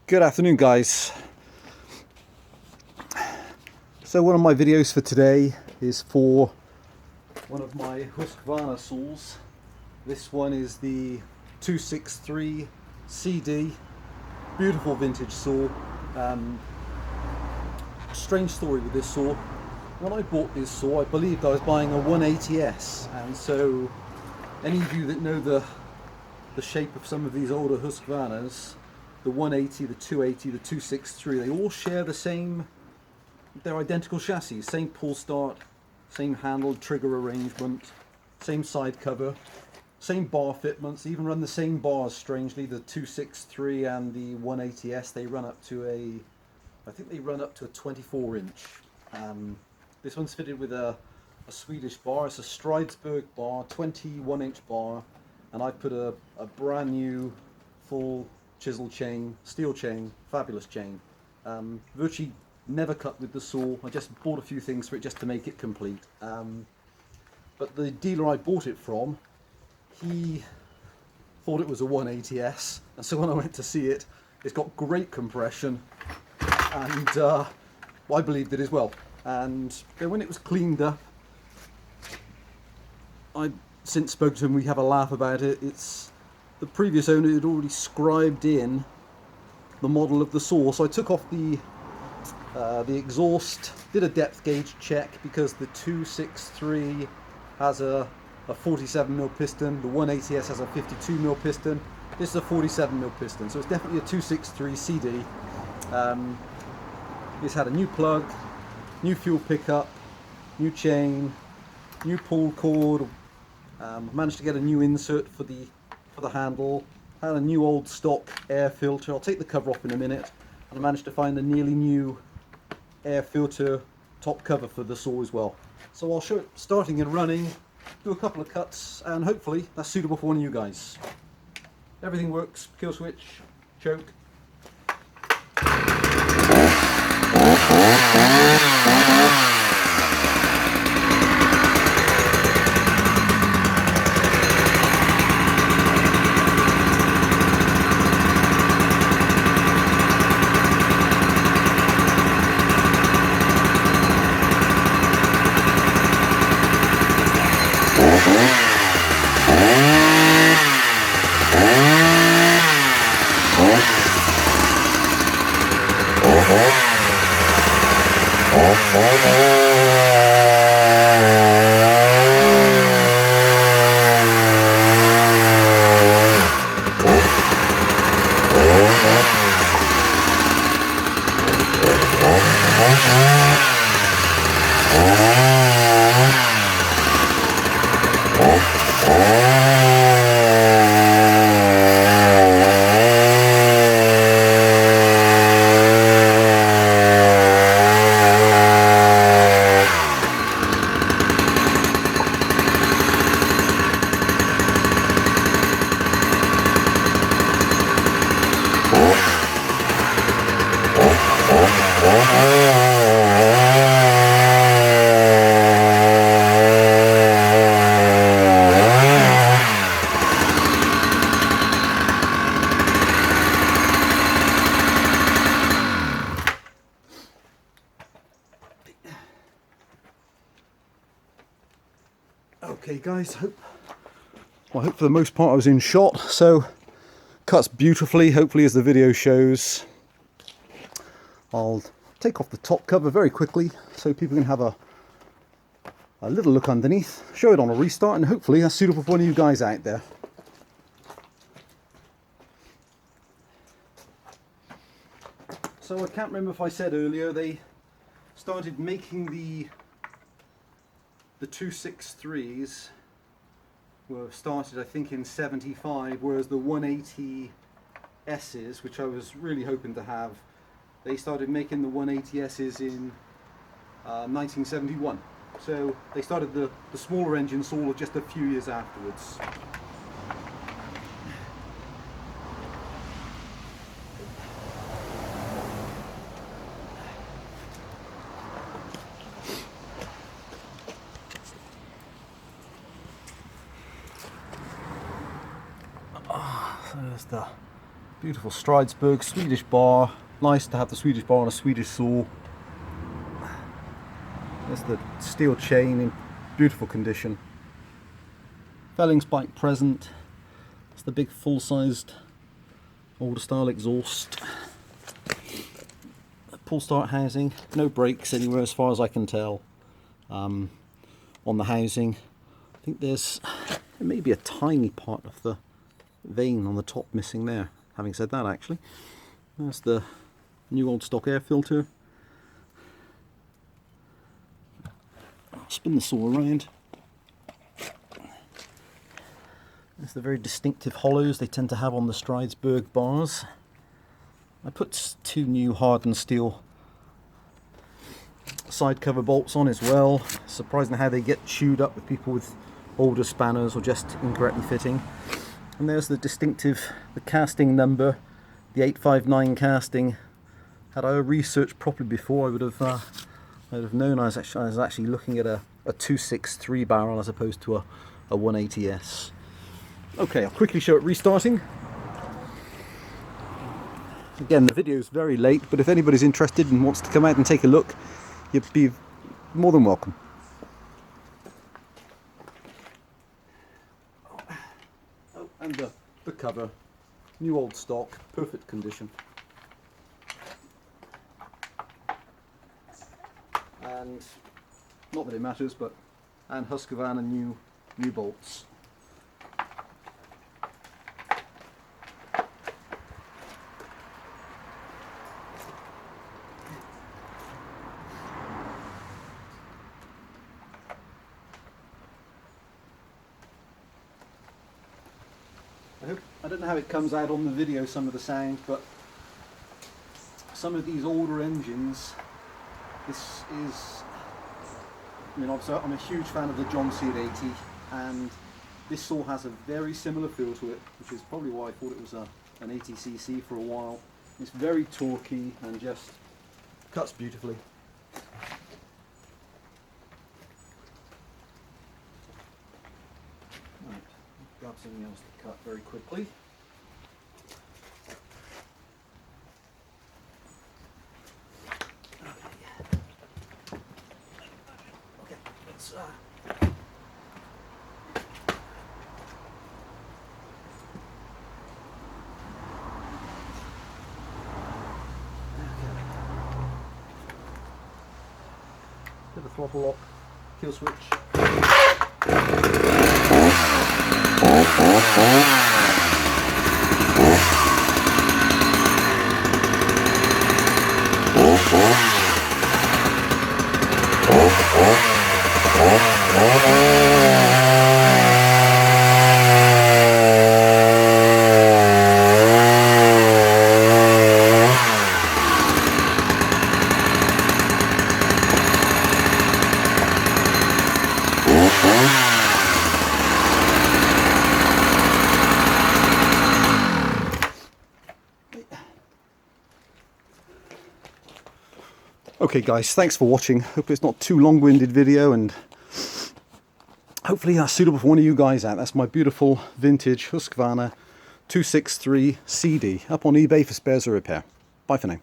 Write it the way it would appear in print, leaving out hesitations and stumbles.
Good afternoon, guys. So one of my videos for today is for one of my Husqvarna saws. This one is the 263 CD, beautiful vintage saw. Strange story with this saw. When I bought this saw, I believed I was buying a 180S, and so any of you that know the shape of some of these older Husqvarnas, the 180, the 280, the 263, they all share the same, they're identical chassis, same pull start, same handle trigger arrangement, same side cover, same bar fitments, even run the same bars. Strangely, the 263 and the 180S, they run up to I think they run up to a 24 inch. This one's fitted with a Swedish bar. It's a Stridsberg bar, 21 inch bar, and I put a brand new full chisel chain, steel chain, fabulous chain. Virtually never cut with the saw. I just bought a few things for it just to make it complete. But the dealer I bought it from, he thought it was a 180S, and so when I went to see it, it's got great compression, and I believed it as well. And then when it was cleaned up, I since spoke to him. We have a laugh about it. It's the previous owner had already scribed in the model of the saw, so I took off the exhaust, did a depth gauge check, because the 263 has a 47mm piston, the 180S has a 52mm piston. This is a 47mm piston, so it's definitely a 263 CD. It's had a new plug, new fuel pickup, new chain, new pull cord. Managed to get a new insert for the handle. Had a new old stock air filter. I'll take the cover off in a minute. And I managed to find a nearly new air filter top cover for the saw as well. So I'll show it starting and running, do a couple of cuts, and hopefully that's suitable for one of you guys. Everything works. Kill switch, choke. Okay guys, I hope for the most part I was in shot, so cuts beautifully, hopefully, as the video shows. I'll take off the top cover very quickly so people can have a little look underneath, show it on a restart, and hopefully that's suitable for one of you guys out there. So I can't remember if I said earlier, they started making the 263s were started I think in 75, whereas the 180Ss, which I was really hoping to have, they started making the 180Ss in 1971. So they started the smaller engine saw just a few years afterwards. So there's the Beautiful Stridesburg Swedish bar. Nice to have the Swedish bar on a Swedish saw. There's the steel chain in beautiful condition. Felling spike present. It's the big full-sized older style exhaust. Pull start housing. No brakes anywhere as far as I can tell on the housing. I think there may be a tiny part of the vane on the top missing there. Having said that, actually, there's the new old stock air filter. Spin the saw around. There's the very distinctive hollows they tend to have on the Stridesburg bars. I put 2 new hardened steel side cover bolts on as well. Surprising how they get chewed up with people with older spanners or just incorrectly fitting. And there's the distinctive, the casting number, the 859 casting. Had I researched properly before, I would have known I was actually looking at a 263 barrel as opposed to a 180S. Okay, I'll quickly show it restarting. Again, the video is very late, but if anybody's interested and wants to come out and take a look, you'd be more than welcome. Oh, and the cover, new old stock, perfect condition. And not that it matters, but and Husqvarna new bolts. I don't know how it comes out on the video, some of the sound, but some of these older engines, this is, I mean, obviously I'm a huge fan of the John Seed 80, and this saw has a very similar feel to it, which is probably why I thought it was an 80cc for a while. It's very torquey and just cuts beautifully. Right, grab something else to cut very quickly. Okay, let's hit the throttle lock, kill switch. Okay guys, thanks for watching. Hope it's not too long-winded video, and hopefully that's suitable for one of you guys out. That's my beautiful vintage Husqvarna 263 CD up on eBay for spares or repair. Bye for now.